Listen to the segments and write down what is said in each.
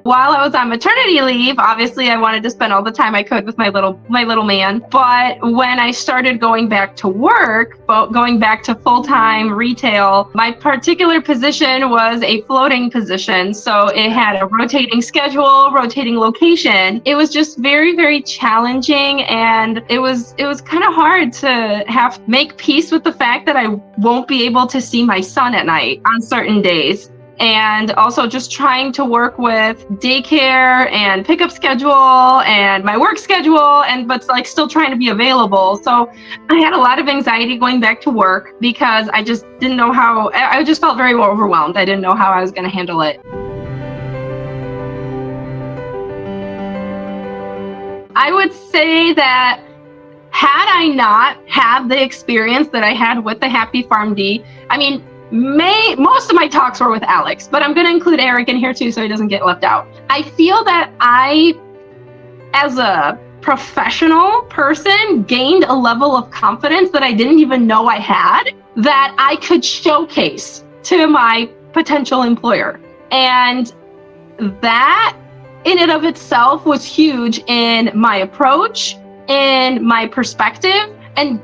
while I was on maternity leave, obviously I wanted to spend all the time I could with my little man. But when I started going back to work, going back to full-time retail, my particular position was a floating position. So it had a rotating schedule, rotating location. It was just very, very challenging, and it was kind of hard to make peace with the fact that I won't be able to see my son at night on certain days. And also just trying to work with daycare and pickup schedule and my work schedule, but like still trying to be available. So I had a lot of anxiety going back to work because I just didn't know how. I just felt very overwhelmed. I didn't know how I was going to handle it. I would say that had I not had the experience that I had with the Happy PharmD, I mean, most of my talks were with Alex, but I'm going to include Eric in here too so he doesn't get left out. I feel that I, as a professional person, gained a level of confidence that I didn't even know I had, that I could showcase to my potential employer. And that in and of itself was huge in my approach, in my perspective. And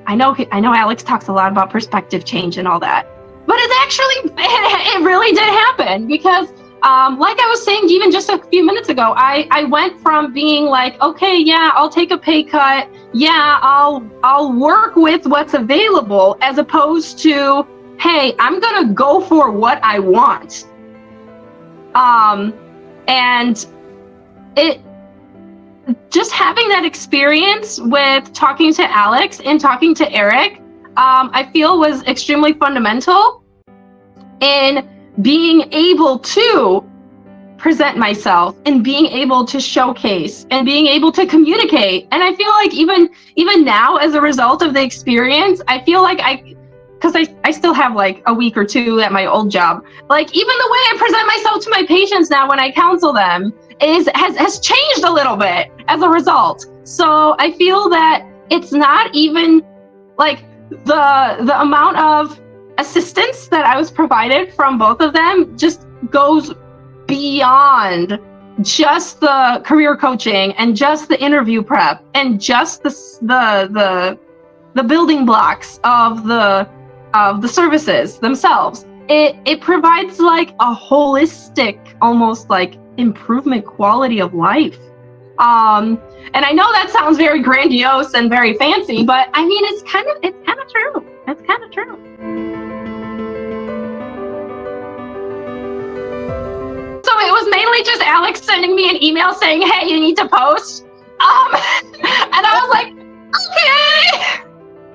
I know Alex talks a lot about perspective change and all that. But it really did happen because, like I was saying even just a few minutes ago, I went from being like, okay, yeah, I'll take a pay cut. Yeah, I'll work with what's available, as opposed to, hey, I'm going to go for what I want. And it just having that experience with talking to Alex and talking to Eric, I feel was extremely fundamental in being able to present myself and being able to showcase and being able to communicate. And I feel like even now, as a result of the experience, I feel like because I still have like a week or two at my old job, like even the way I present myself to my patients now when I counsel them has changed a little bit as a result. So I feel that it's not even like the amount of assistance that I was provided from both of them just goes beyond just the career coaching and just the interview prep and just the building blocks of the services themselves. It provides like a holistic, almost like improvement quality of life. And I know that sounds very grandiose and very fancy, but I mean, it's kind of true. It's kind of true. So it was mainly just Alex sending me an email saying, hey, you need to post. And I was like, okay.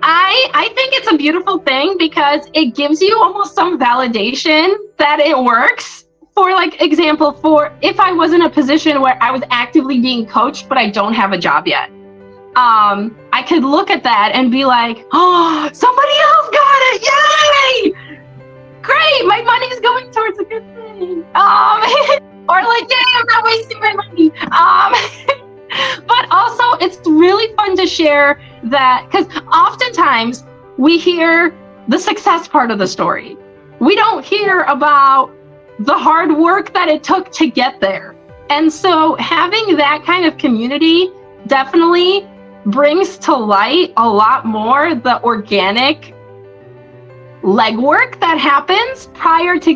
I think it's a beautiful thing because it gives you almost some validation that it works. For like example, for if I was in a position where I was actively being coached, but I don't have a job yet, I could look at that and be like, oh, somebody else got it. Yay! Great. My money is going towards a good thing. Or like, yay, I'm not wasting my money. But also it's really fun to share that, because oftentimes we hear the success part of the story. We don't hear about the hard work that it took to get there. And so having that kind of community definitely brings to light a lot more the organic legwork that happens prior to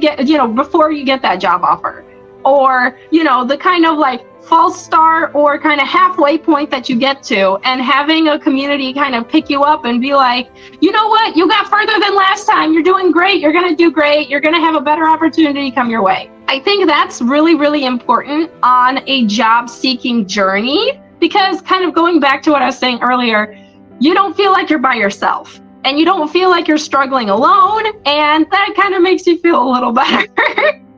before you get that job offer, or, the kind of like false start or kind of halfway point that you get to, and having a community kind of pick you up and be like, you know what, you got further than last time. You're doing great. You're going to do great. You're going to have a better opportunity come your way. I think that's really, really important on a job seeking journey, because kind of going back to what I was saying earlier, you don't feel like you're by yourself and you don't feel like you're struggling alone. And that kind of makes you feel a little better.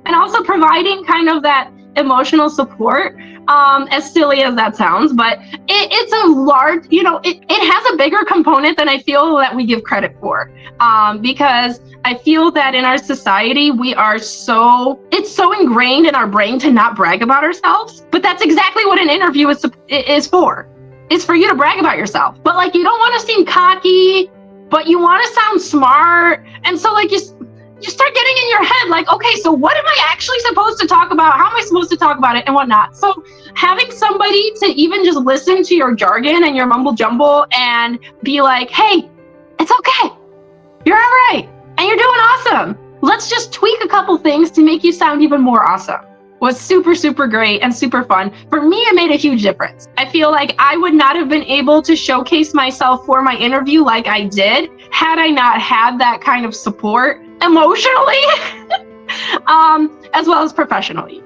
And also providing kind of that emotional support, as silly as that sounds, but it's a large, it has a bigger component than I feel that we give credit for, because I feel that in our society, it's so ingrained in our brain to not brag about ourselves, but that's exactly what an interview is for. It's for you to brag about yourself, but like, you don't want to seem cocky, but you want to sound smart. And so like, you start getting in your head like, okay, so what am I actually supposed to talk about? How am I supposed to talk about it and whatnot? So having somebody to even just listen to your jargon and your mumble jumble and be like, hey, it's okay. You're all right. And you're doing awesome. Let's just tweak a couple things to make you sound even more awesome. Was super, super great and super fun. For me, it made a huge difference. I feel like I would not have been able to showcase myself for my interview like I did had I not had that kind of support emotionally, as well as professionally.